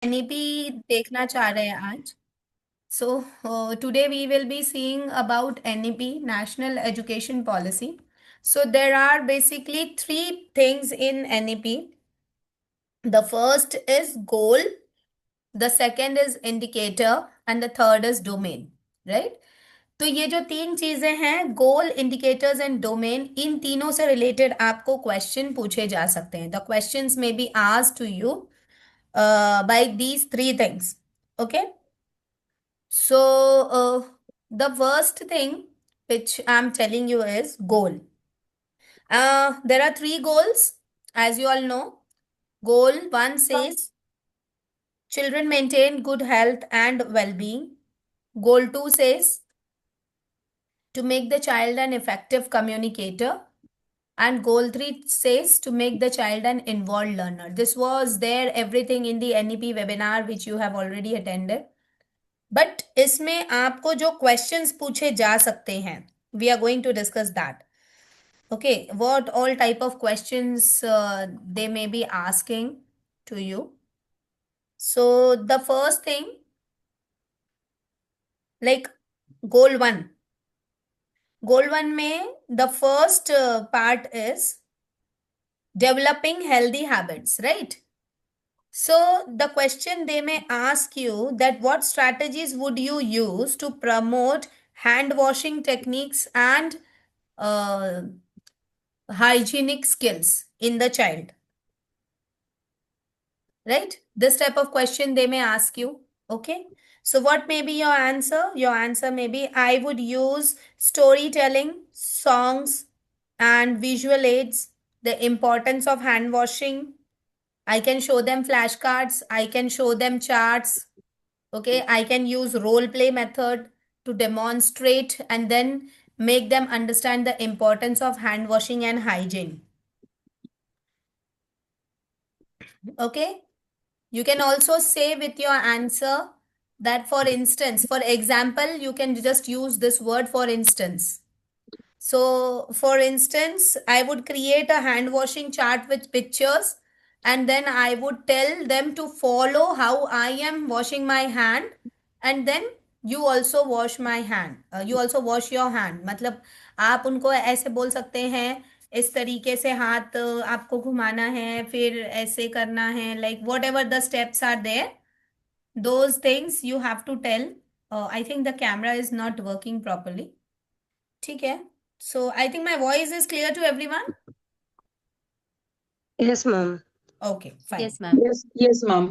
NEP देखना चाह रहे हैं आज. So today we will be seeing about NEP, National Education Policy. So there are basically three things in NEP. The first is goal, the second is indicator, and the third is domain. Right? तो ये जो तीन चीजें हैं, goal, indicators and domain, इन तीनों से related आपको क्वेश्चन पूछे जा सकते हैं. The questions may be asked to you by these three things. Okay. So, the first thing which I'm telling you is goal. There are three goals, as you all know. Goal one says children maintain good health and well being. Goal two says to make the child an effective communicator. And goal three says to make the child an involved learner. This was there, everything in the NEP webinar which you have already attended. But इसमें आपको जो questions पूछे जा सकते हैं, we are going to discuss that. Okay, what all type of questions they may be asking to you. So the first thing, like goal one में the first part is developing healthy habits, right? So the question they may ask you that what strategies would you use to promote hand washing techniques and hygienic skills in the child, right? This type of question they may ask you. Okay, so what may be your answer? Your answer may be, I would use storytelling, songs and visual aids, the importance of hand washing. I can show them flashcards, I can show them charts. Okay, I can use role play method to demonstrate and then make them understand the importance of hand washing and hygiene. Okay, you can also say with your answer that, for instance, for example, you can just use this word for instance. So for instance, I would create a hand washing chart with pictures, and then I would tell them to follow how I am washing my hand, and then you also wash my hand, you also wash your hand. मतलब आप उनको ऐसे बोल सकते हैं, इस तरीके से हाथ आपको घुमाना है, फिर ऐसे करना है, like whatever the steps are there, those things you have to tell. I think the camera is not working properly. ठीक है. So I think my voice is clear to everyone. Yes, ma'am. Okay, fine. Yes, ma'am. Yes, ma'am.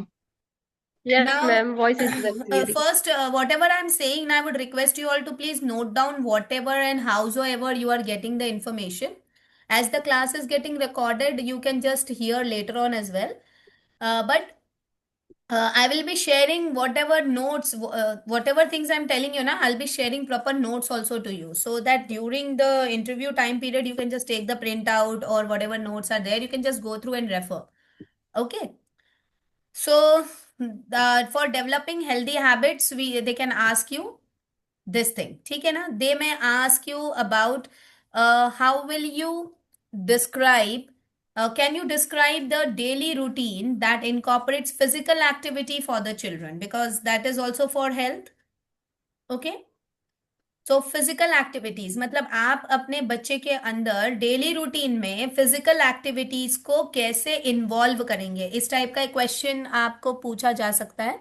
Yes, Now, ma'am. Voice is very clear. first, whatever I'm saying, I would request you all to please note down whatever and howsoever you are getting the information. As the class is getting recorded, you can just hear later on as well. But I will be sharing whatever notes, whatever things I'm telling you now, I'll be sharing proper notes also to you, so that during the interview time period, you can just take the printout or whatever notes are there, you can just go through and refer. Okay. So for developing healthy habits, they can ask you this thing. ठीक है ना? They may ask you about how will you describe, can you describe the daily routine that incorporates physical activity for the children, because that is also for health. Okay. तो physical activities मतलब आप अपने बच्चे के अंदर daily routine में physical activities को कैसे इन्वॉल्व करेंगे, इस टाइप का क्वेश्चन आपको पूछा जा सकता है.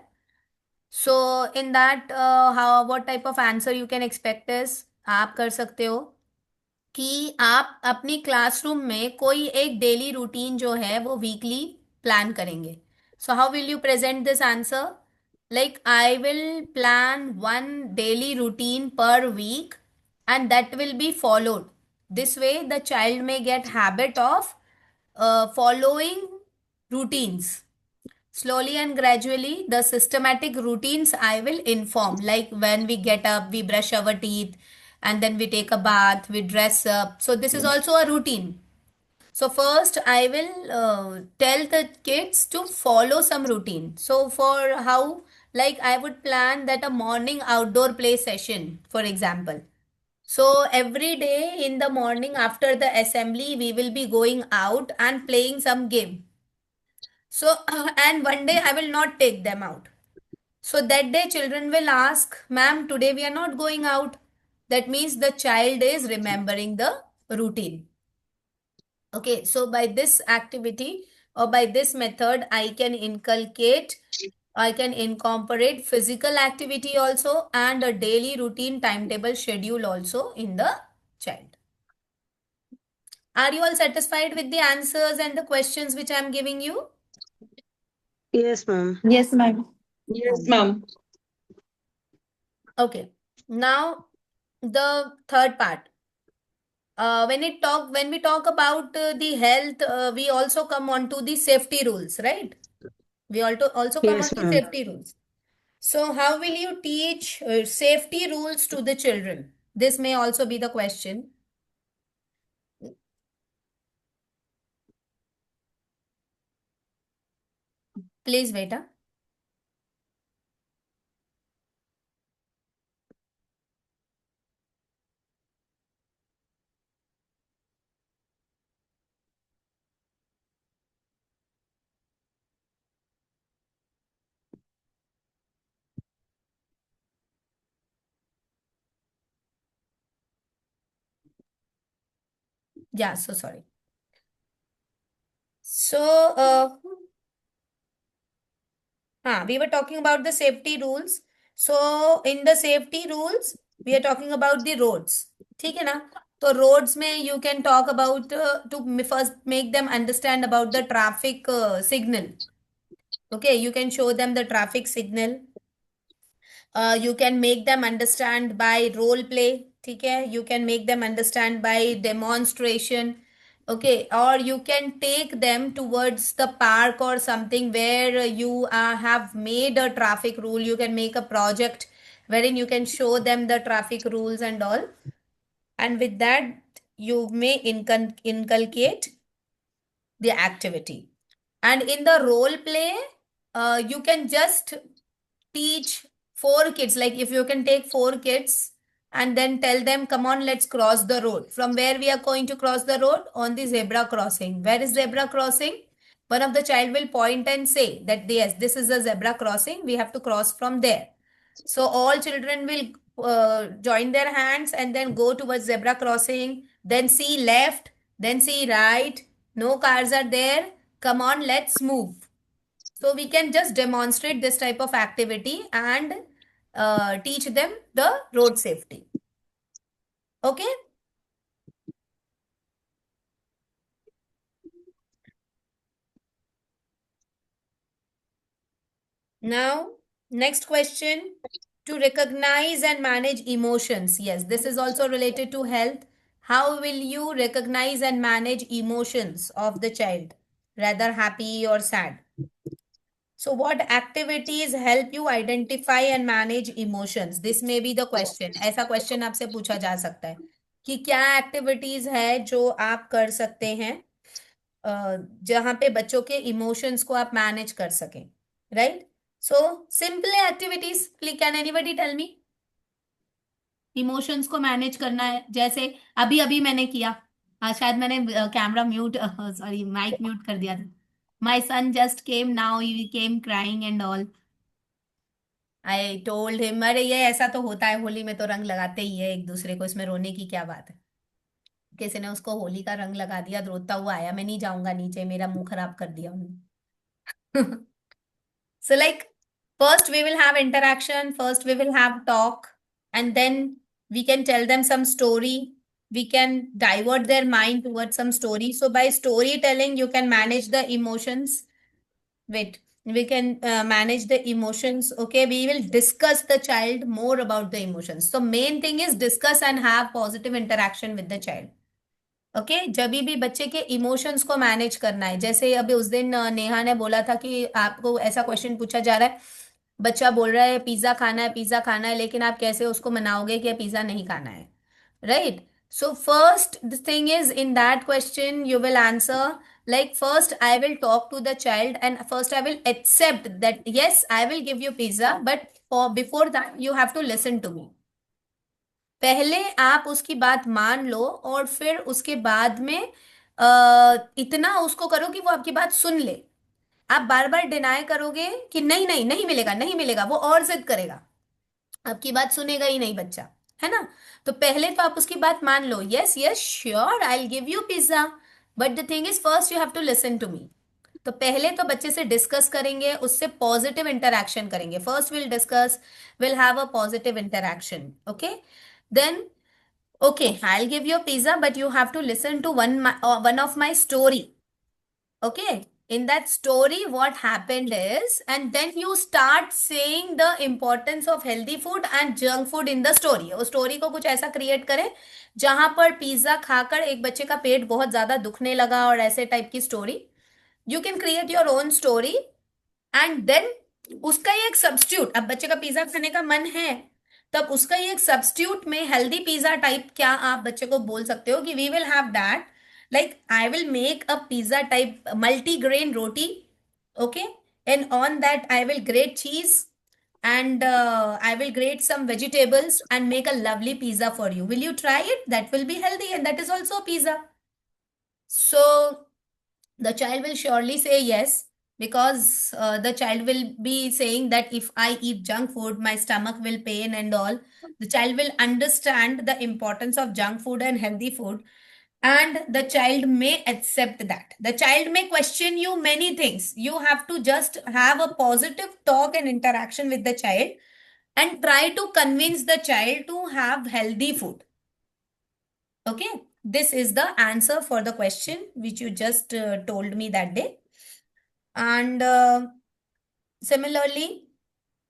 So in that, how what type of answer you can expect is, आप कर सकते हो कि आप अपनी क्लासरूम में कोई एक डेली रूटीन जो है वो वीकली प्लान करेंगे. So how will you present this answer? Like, I will plan one daily routine per week and that will be followed. This way the child may get habit of following routines. Slowly and gradually the systematic routines I will inform, like when we get up we brush our teeth and then we take a bath, we dress up, so this is also a routine. So first I will tell the kids to follow some routine. So for how, like I would plan that a morning outdoor play session, for example. So every day in the morning after the assembly, we will be going out and playing some game. So and one day I will not take them out. So that day children will ask, ma'am, today we are not going out. That means the child is remembering the routine. Okay, so by this activity or by this method, I can incorporate physical activity also and a daily routine timetable schedule also in the child. Are you all satisfied with the answers and the questions which I am giving you? Yes, ma'am. Yes, ma'am. Yes, ma'am. Okay. Now the third part. When we talk about the health, we also come on to the safety rules, right? We also come on Yes, to ma'am. safety rules. So how will you teach safety rules to the children? This may also be the question. Please, Veta. Yeah, so sorry. So, we were talking about the safety rules. So, in the safety rules, we are talking about the roads. ठीक है ना? तो roads में you can talk about first make them understand about the traffic signal. Okay, you can show them the traffic signal. You can make them understand by role play. ठीक है? You can make them understand by demonstration. Okay, or you can take them towards the park or something where you have made a traffic rule. You can make a project wherein you can show them the traffic rules and all. And with that, you may inculcate the activity. And in the role play, you can just teach four kids. Like if you can take four kids and then tell them, come on, let's cross the road. From where we are going to cross the road? On the zebra crossing. Where is zebra crossing? One of the child will point and say that yes, this is a zebra crossing. We have to cross from there. So all children will join their hands and then go towards zebra crossing. Then see left, then see right. No cars are there. Come on, let's move. So we can just demonstrate this type of activity and teach them the road safety. Okay. Now, next question. To recognize and manage emotions. Yes, this is also related to health. How will you recognize and manage emotions of the child, rather happy or sad? So, what activities help you identify and manage emotions? This may be the question. ऐसा question आपसे पूछा जा सकता है कि क्या activities है जो आप कर सकते हैं जहाँ पे बच्चों के emotions को आप manage कर सकें, right? So, simple activities. Can anybody tell me? Emotions को मैनेज करना है जैसे अभी अभी मैंने किया शायद मैंने camera mute sorry mic mute कर दिया था my son just came now he came crying and all I told him अरे ये ऐसा तो होता है होली में तो रंग लगाते ही है एक दूसरे को इसमें रोने की क्या बात है किसी ने उसको होली का रंग लगा दिया रोता हुआ आया मैं नहीं जाऊंगा नीचे मेरा मुंह खराब कर दिया उन्होंने So, like, first we will have interaction, first we will have talk, and then we can tell them some story. We can divert their mind towards some story. So, by storytelling, you can manage the emotions. Wait, we can manage the emotions. Okay, we will discuss the child more about the emotions. So, main thing is discuss and have positive interaction with the child. Okay जब भी बच्चे के emotions को manage करना है जैसे अभी उस दिन नेहा ने बोला था कि आपको ऐसा क्वेश्चन पूछा जा रहा है बच्चा बोल रहा है पिज्जा खाना है लेकिन आप कैसे उसको मनाओगे कि पिज्जा नहीं खाना है right so first the thing is in that question you will answer like first I will talk to the child and first I will accept that yes I will give you pizza but for before that you have to listen to me पहले आप उसकी बात मान लो और फिर उसके बाद में इतना उसको करो कि वो आपकी बात सुन ले आप बार बार डिनाई करोगे कि नहीं नहीं नहीं मिलेगा नहीं मिलेगा, वो और जिद करेगा, आपकी बात सुनेगा ही नहीं बच्चा, है ना। तो पहले तो आप उसकी बात मान लो, yes yes sure I will give you pizza, but the thing is first you have to listen to me. तो पहले तो बच्चे से डिस्कस करेंगे, उससे पॉजिटिव इंटरैक्शन करेंगे, first will discuss, will have a positive interaction, okay. Then okay, I'll give you a pizza, but you have to listen to one of my story. Okay. In that story, what happened is, and then you start saying the importance of healthy food and junk food in the story. उस story को कुछ ऐसा create करें जहां पर pizza खाकर एक बच्चे का पेट बहुत ज्यादा दुखने लगा, और ऐसे टाइप की story. You can create your own story, and then उसका ही एक सब्स्टिट्यूट, अब बच्चे का पिज्जा खाने का मन है, तब उसका ही एक सब्स्टिट्यूट में हेल्दी पिज्जा टाइप क्या आप बच्चे को बोल सकते हो कि we will have that, like I will make a pizza type multi-grain roti, okay, and on that I will grate cheese, and I will grate some vegetables and make a lovely pizza for you. Will you try it? That will be healthy and that is also a pizza. So the child will surely say yes, because the child will be saying that if I eat junk food my stomach will pain and all. The child will understand the importance of junk food and healthy food, and the child may accept that. The child may question you many things. You have to just have a positive talk and interaction with the child, and try to convince the child to have healthy food. Okay, this is the answer for the question which you just told me that day. And similarly,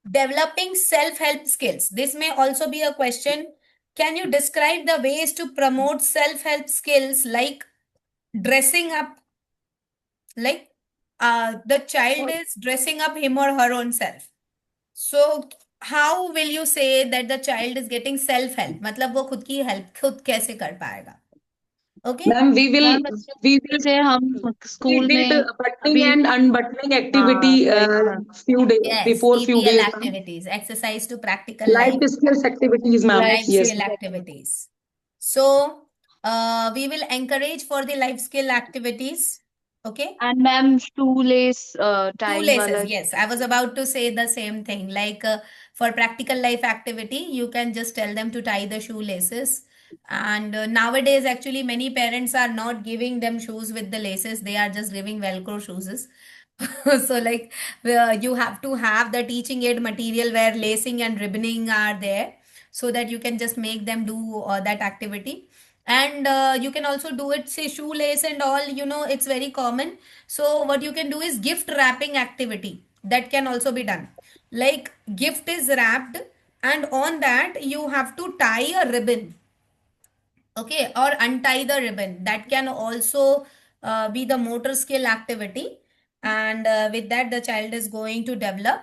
developing self-help skills. This may also be a question. Can you describe the ways to promote self-help skills, like dressing up, like the child is dressing up him or her own self. So how will you say that the child is getting self-help? मतलब वो खुद की help खुद कैसे कर पाएगा? Okay? Ma'am, ma'am we will जैसे हम we स्कूल did में buttoning अभी and unbuttoning हाँ activity वही ma'am few days Yes, before few EPL days, ma'am. activities, exercise to practical Life life, skills activities, ma'am. Life life Yes, skill ma'am. Skills activities. So we will encourage for the life skill activities. Okay? And ma'am shoelace tying Shoelaces, वाला yes. I was about to say the same thing. Like for practical life activity, you can just tell them to tie the shoelaces. And nowadays, actually, many parents are not giving them shoes with the laces. They are just giving Velcro shoes. So, like, you have to have the teaching aid material where lacing and ribboning are there, so that you can just make them do that activity. And you can also do it, say, shoelace and all, it's very common. So what you can do is gift wrapping activity, that can also be done. Like gift is wrapped, and on that you have to tie a ribbon, okay, or untie the ribbon. That can also be the motor skill activity, and with that the child is going to develop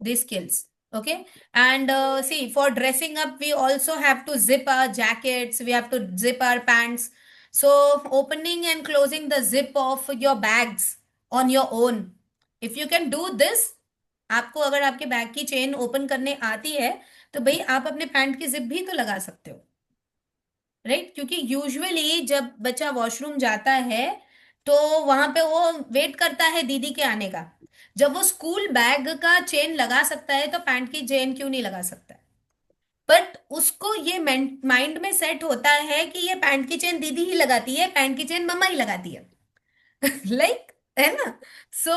these skills. Okay, and see, for dressing up we also have to zip our jackets, we have to zip our pants. So opening and closing the zip of your bags on your own, if you can do this, आपको अगर आपके bag की chain open करने आती है, तो भाई आप अपने पैंट की जिप भी तो लगा सकते हो, राइट? क्योंकि यूजुअली जब बच्चा वॉशरूम जाता है, तो वहां पे वो वेट करता है दीदी के आने का। जब वो स्कूल बैग का चेन लगा सकता है, तो पैंट की चेन क्यों नहीं लगा सकता? बट उसको ये माइंड में सेट होता है कि ये पैंट की चेन दीदी ही लगाती है, पैंट की चेन मम्मा ही लगाती है। लाइक है ना। सो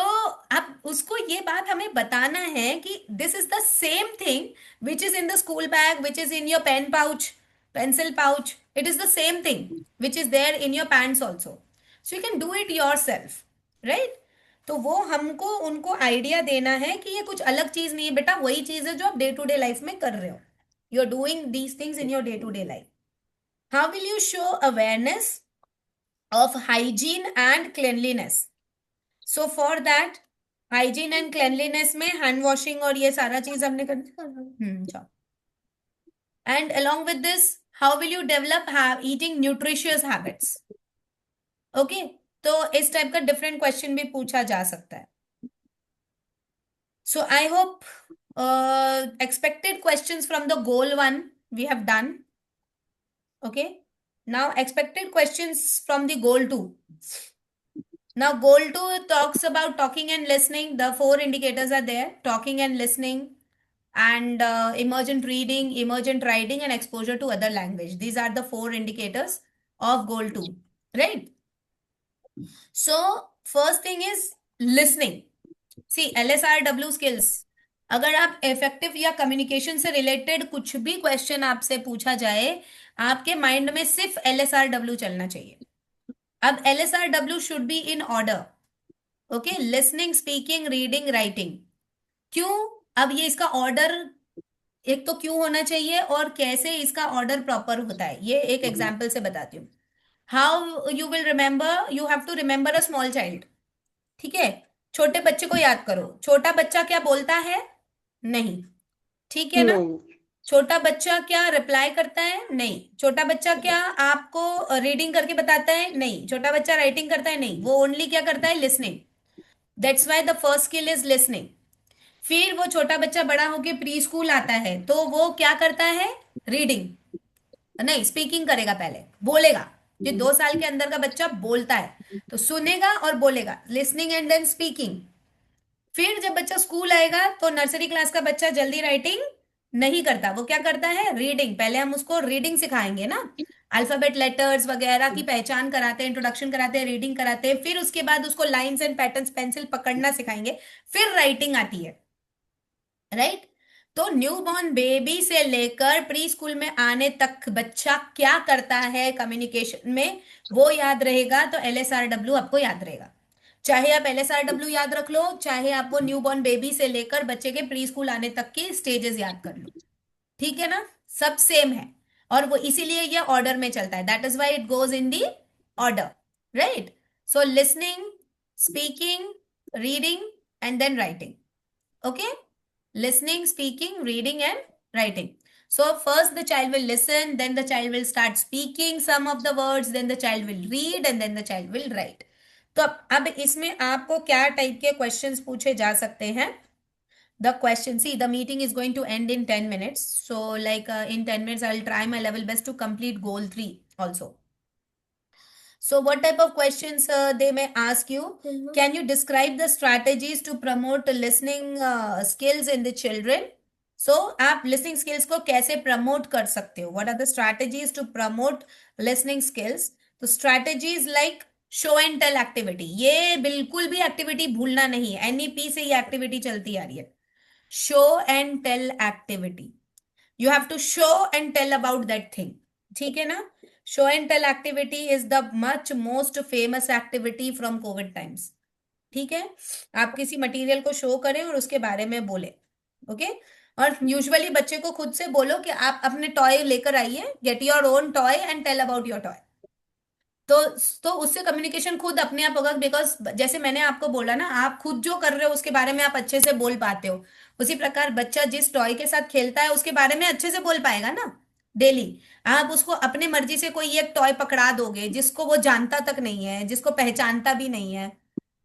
अब उसको ये बात हमें बताना है कि this is the same thing which is in the school bag, which is in your pen pouch, pencil pouch. It is the same thing which is there in your pants also. So you can do it yourself, right? तो वो हमको उनको idea देना है कि ये कुछ अलग चीज नहीं है बेटा, वही चीज है जो आप डे टू डे लाइफ में कर रहे हो। You are doing these things in your day to day life. How will you show awareness of hygiene and cleanliness? So for that, hygiene and cleanliness में hand washing और ये सारा चीज हमने कर जाओ। And along with this, how will you develop eating nutritious habits? Okay, तो इस टाइप का डिफरेंट क्वेश्चन भी पूछा जा सकता है। So I hope expected questions from the goal one we have done. Okay, now expected questions from the goal two. Now, goal 2 talks about talking and listening. The four indicators are there: talking and listening, and emergent reading, emergent writing, and exposure to other language. These are the four indicators of goal 2, right? So, first thing is listening. See, LSRW skills. अगर आप effective या communication से related कुछ भी question आपसे पूछा जाए, आपके माइंड में सिर्फ LSRW चलना चाहिए. अब LSRW should be in order. Okay, listening, speaking, reading, writing. क्यों? अब ये इसका ऑर्डर एक तो क्यों होना चाहिए और कैसे इसका ऑर्डर प्रॉपर होता है, ये एक एग्जाम्पल से बताती हूँ. How you will remember? You have to remember a small child. ठीक है, छोटे बच्चे को याद करो. छोटा बच्चा क्या बोलता है? नहीं. ठीक है ना? No. छोटा बच्चा क्या रिप्लाई करता है? नहीं. छोटा बच्चा क्या आपको रीडिंग करके बताता है? नहीं. छोटा बच्चा राइटिंग करता है? नहीं. वो ओनली क्या करता है? Listening. That's why the first skill is listening. फिर वो छोटा बच्चा बड़ा होके प्री स्कूल आता है तो वो क्या करता है? रीडिंग. नहीं, स्पीकिंग करेगा, पहले बोलेगा. ये 2 साल के अंदर का बच्चा बोलता है तो सुनेगा और बोलेगा, लिसनिंग एंड देन स्पीकिंग. फिर जब बच्चा स्कूल आएगा तो नर्सरी क्लास का बच्चा जल्दी राइटिंग नहीं करता, वो क्या करता है? रीडिंग. पहले हम उसको रीडिंग सिखाएंगे ना, अल्फाबेट, लेटर्स वगैरह की पहचान कराते हैं, इंट्रोडक्शन कराते हैं, रीडिंग कराते हैं. फिर उसके बाद उसको लाइंस एंड पैटर्न्स पेंसिल पकड़ना सिखाएंगे. फिर राइटिंग आती है, राइट? तो न्यूबॉर्न बेबी से लेकर प्री स्कूल में आने तक बच्चा क्या करता है कम्युनिकेशन में, वो याद रहेगा. तो LSRW आपको याद रहेगा. चाहे आप LSRW याद रख लो, चाहे आपको न्यूबॉर्न बेबी से लेकर बच्चे के प्री स्कूल आने तक की स्टेजेस याद कर लो. ठीक है ना? सब सेम है और वो इसीलिए ये ऑर्डर में चलता है. That is why it goes in the order, right? So listening, speaking, reading and then writing. Okay, listening, speaking, reading, and writing. So first the child will listen, then the child will start speaking some of the words, then the child will read, and then the child will write. तो अब इसमें आपको क्या type के questions पूछे जा सकते हैं? The question, see, the meeting is going to end in 10 minutes. So like in 10 minutes, I will try my level best to complete goal 3 also. So what type of questions they may ask you? Can you describe the strategies to promote listening skills in the children? So आप listening skills को कैसे promote कर सकते हो? What are the strategies to promote listening skills? तो strategies like show and tell activity. ये बिल्कुल भी activity भूलना नहीं है. NEP से ये activity चलती आ रही है. Show and tell activity. You have to show and tell about that thing. ठीक है ना? Show and tell activity is the much most famous activity from Covid times. ठीक है, आप किसी मटेरियल को शो करें और उसके बारे में बोले. ओके, और यूजुअली बच्चे को खुद से बोलो कि आप अपने टॉय लेकर आइए, get your own toy and tell about your toy. तो उससे कम्युनिकेशन खुद अपने आप होगा. बिकॉज जैसे मैंने आपको बोला ना, आप खुद जो कर रहे हो उसके बारे में आप अच्छे से बोल पाते हो, उसी प्रकार बच्चा जिस टॉय के साथ खेलता है उसके बारे में अच्छे से बोल पाएगा ना डेली. आप उसको अपने मर्जी से कोई एक टॉय पकड़ा दोगे जिसको वो जानता तक नहीं है, जिसको पहचानता भी नहीं है,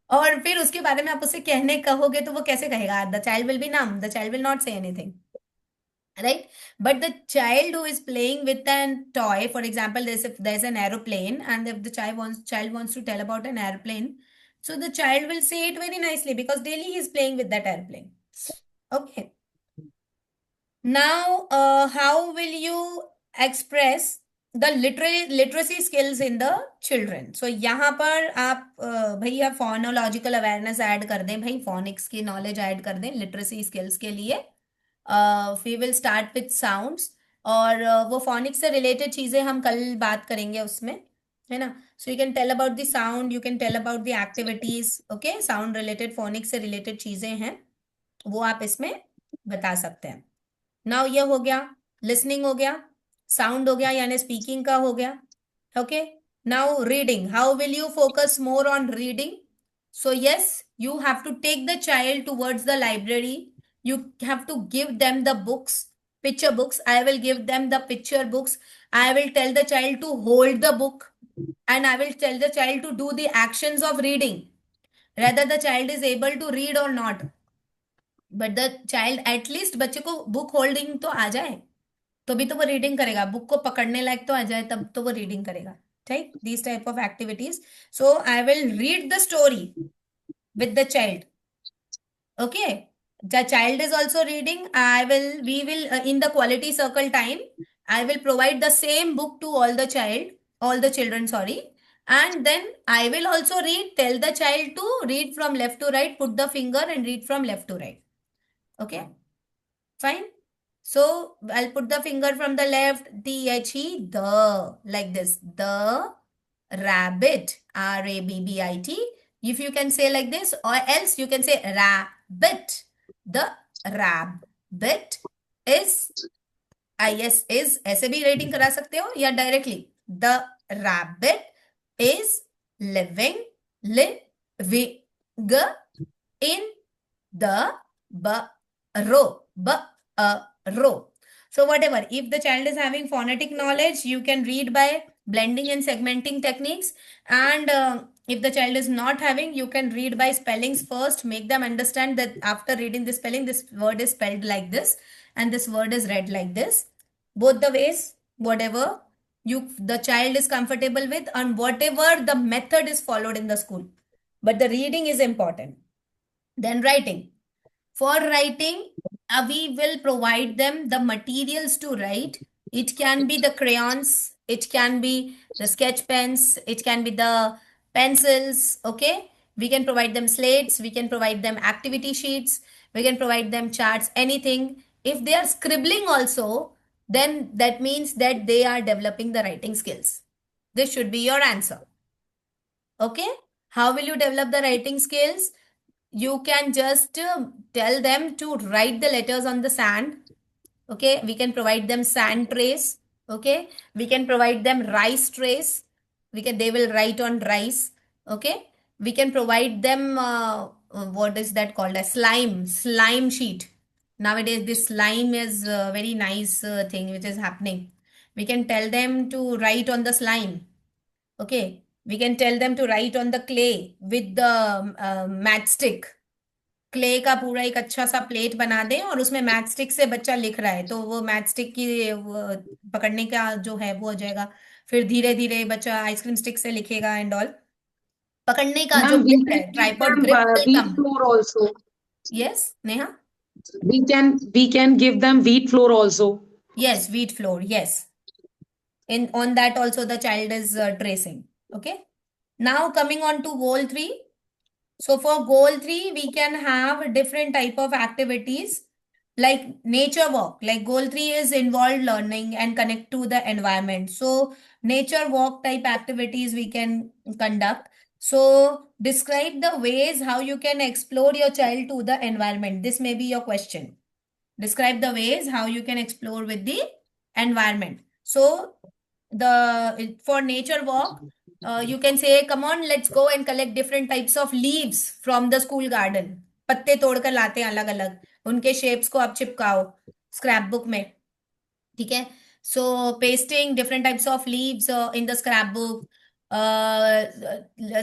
और फिर उसके बारे में आप उसे कहने कहोगे तो वो कैसे कहेगा? The child will be numb, the child will not say anything, right? But the child who is playing with a toy, for example, there's an aeroplane, and if the child wants to tell about an airplane, so the child will say it very nicely because daily he is playing with that airplane. Okay, now how will you express the literacy skills in the children? So यहाँ पर आप भैया phonological awareness add कर दें, भाई phoenix की knowledge add कर दें लिटरेसी स्किल्स के लिए. We will start with sounds, और वो फोनिक्स से रिलेटेड चीजें हम कल बात करेंगे उसमें, है ना? So you can tell about the sound, you can tell about the activities. Okay, sound related, phonics से रिलेटेड चीजें हैं वो आप इसमें बता सकते हैं. नाउ ये हो गया, लिसनिंग हो गया, साउंड हो गया यानी स्पीकिंग का हो गया. Okay, now reading. How will you focus more on reading? So yes, you have to take the child towards the library. You have to give them the books, picture books. I will give them the picture books. I will tell the child to hold the book, and I will tell the child to do the actions of reading. Whether the child is able to read or not, but the child at least बच्चे को book holding तो आ जाए, तो भी तो वो reading करेगा. Book को पकड़ने लायक तो आ जाए, तब तो वो रीडिंग करेगा. Take these type of activities. So I will read the story with the child. Okay. The child is also reading. We will, in the quality circle time, I will provide the same book to all the children, sorry. And then I will also read, tell the child to read from left to right, put the finger and read from left to right. Okay. Fine. So I'll put the finger from the left, the, like this. The rabbit, R-A-B-B-I-T. If you can say like this, or else you can say rabbit. The rabbit is, IS is, ऐसे भी rating करा सकते हो या directly. The rabbit is living in the row. So whatever, if the child is having phonetic knowledge, you can read by blending and segmenting techniques. And if the child is not having, you can read by spellings first, make them understand that after reading the spelling, this word is spelled like this and this word is read like this. Both the ways, whatever the child is comfortable with and whatever the method is followed in the school. But the reading is important. Then writing. For writing, we will provide them the materials to write. It can be the crayons, it can be the sketch pens, it can be the pencils, okay? We can provide them slates, we can provide them activity sheets, we can provide them charts, anything. If they are scribbling also, then that means that they are developing the writing skills. This should be your answer. Okay? How will you develop the writing skills? You can just tell them to write the letters on the sand. Okay, we can provide them sand trays. Okay, we can provide them rice trays. They will write on rice. Okay, we can provide them what is that called, a slime sheet. Nowadays this slime is a very nice thing which is happening. We can tell them to write on the slime. Okay, we can tell them to write on the clay with the matchstick. Clay का पूरा एक अच्छा सा plate बना दें और उसमें matchstick से बच्चा लिख रहा है तो वो मैचस्टिक की पकड़ने का जो है वो हो जाएगा. फिर धीरे धीरे बच्चा आइसक्रीम स्टिक से लिखेगा एंड ऑल. पकड़ने का जो Ma'am, we ग्रिप है, can give tripod them grip will wheat come. flour also. Yes, Neha? We can give them wheat flour also. Yes, wheat flour. Yes. On that also the child is tracing. Okay. Now coming on to goal 3. So for goal 3, we can have different type of activities like nature walk. Like goal 3 is involved learning and connect to the environment. So nature walk type activities we can conduct. So describe the ways how you can explore your child to the environment. This may be your question. Describe the ways how you can explore with the environment. So for nature walk, you can say, come on, let's go and collect different types of leaves from the school garden. पत्ते तोड़कर लाते हैं अलग अलग, उनके shapes को आप चिपकाओ scrap book में. ठीक है. So pasting different types of leaves in the scrapbook,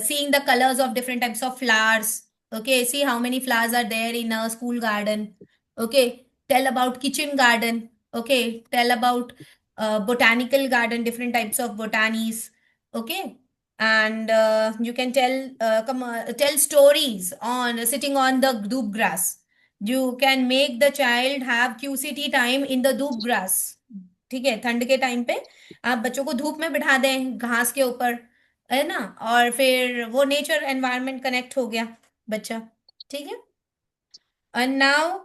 seeing the colors of different types of flowers. Okay, see how many flowers are there in a school garden. Okay, tell about kitchen garden. Okay, tell about botanical garden, different types of botanies. Okay, and you can tell stories on sitting on the dhoop grass. You can make the child have QCT time in the dhoop grass. ठीक है. ठंड के time पे आप बच्चों को धूप में बिठा दें घास के ऊपर, है ना, और फिर वो नेचर एनवायरनमेंट कनेक्ट हो गया बच्चा. ठीक है. And now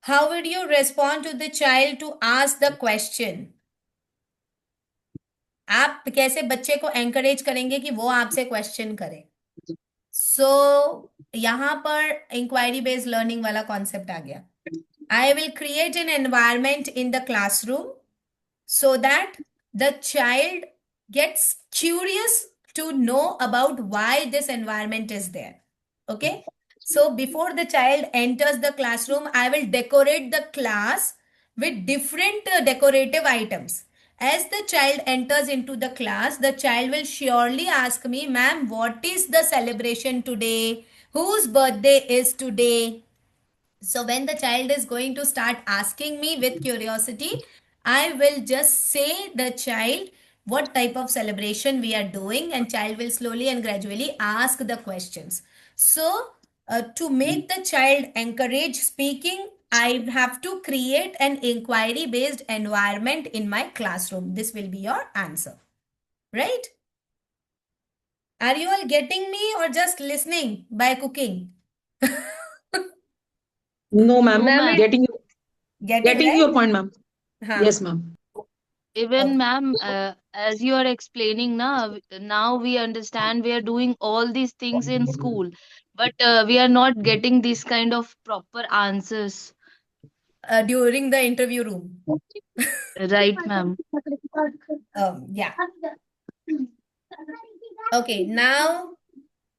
how would you respond to the child to ask the question. आप कैसे बच्चे को एंकरेज करेंगे कि वो आपसे क्वेश्चन करे. सो यहाँ पर इंक्वायरी बेस्ड लर्निंग वाला कॉन्सेप्ट आ गया. I will create an environment in the classroom so that the child gets curious to know about why this environment is there. Okay. So before the child enters the classroom, I will decorate the class with different decorative items. As the child enters into the class, the child will surely ask me, ma'am, what is the celebration today? Whose birthday is today? So when the child is going to start asking me with curiosity, I will just say the child what type of celebration we are doing, and child will slowly and gradually ask the questions. So to make the child encourage speaking, I have to create an inquiry based environment in my classroom. This will be your answer, right? Are you all getting me or just listening by cooking? No, ma'am. Ma'am, Getting, Getting right? your point, ma'am. Huh. Yes, ma'am. even Okay. ma'am, as you are explaining now we understand we are doing all these things in school, but we are not getting this kind of proper answers. During the interview room. Right, ma'am. Yeah. Okay. Now,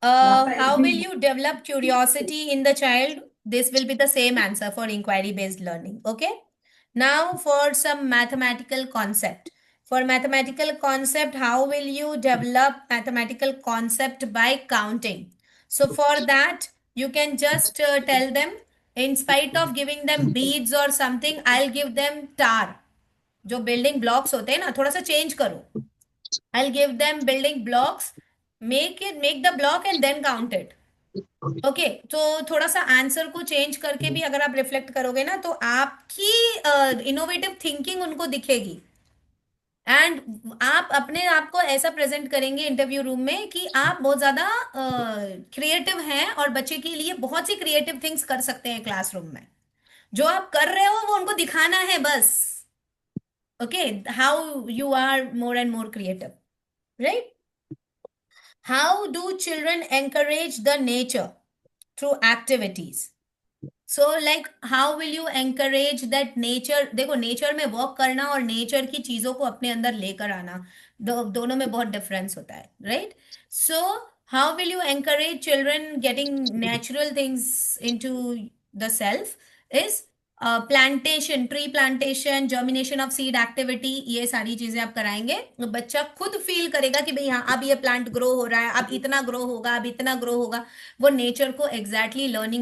how will you develop curiosity in the child? This will be the same answer for inquiry based learning. Okay. Now, for some mathematical concept. For mathematical concept, how will you develop mathematical concept by counting? So, for that, you can just tell them, in spite of giving them beads or something, I'll give them tar. जो building blocks होते हैं ना, थोड़ा सा change करो. I'll give them building blocks. Make the block and then count it. Okay, तो थोड़ा सा आंसर को चेंज करके भी अगर आप रिफ्लेक्ट करोगे ना, तो आपकी इनोवेटिव थिंकिंग उनको दिखेगी. एंड आप अपने आप को ऐसा प्रेजेंट करेंगे इंटरव्यू रूम में कि आप बहुत ज्यादा क्रिएटिव हैं और बच्चे के लिए बहुत सी क्रिएटिव थिंग्स कर सकते हैं क्लासरूम में. जो आप कर रहे हो वो उनको दिखाना है बस. Okay, how you are more and more creative, right? How do children encourage the nature? Through activities. So like how will you encourage that nature? देखो, नेचर में वॉक करना और नेचर की चीजों को अपने अंदर लेकर आना, दोनों में बहुत डिफरेंस होता है, right? So how will you encourage children getting natural things into the self is plantation, tree plantation, germination of seed activity. ये सारी चीजें आप कराएंगे, बच्चा खुद फील करेगा कि भाई हाँ, अब ये प्लांट ग्रो हो रहा है, अब इतना ग्रो होगा, अब इतना ग्रो होगा. वो नेचर को एग्जैक्टली लर्निंग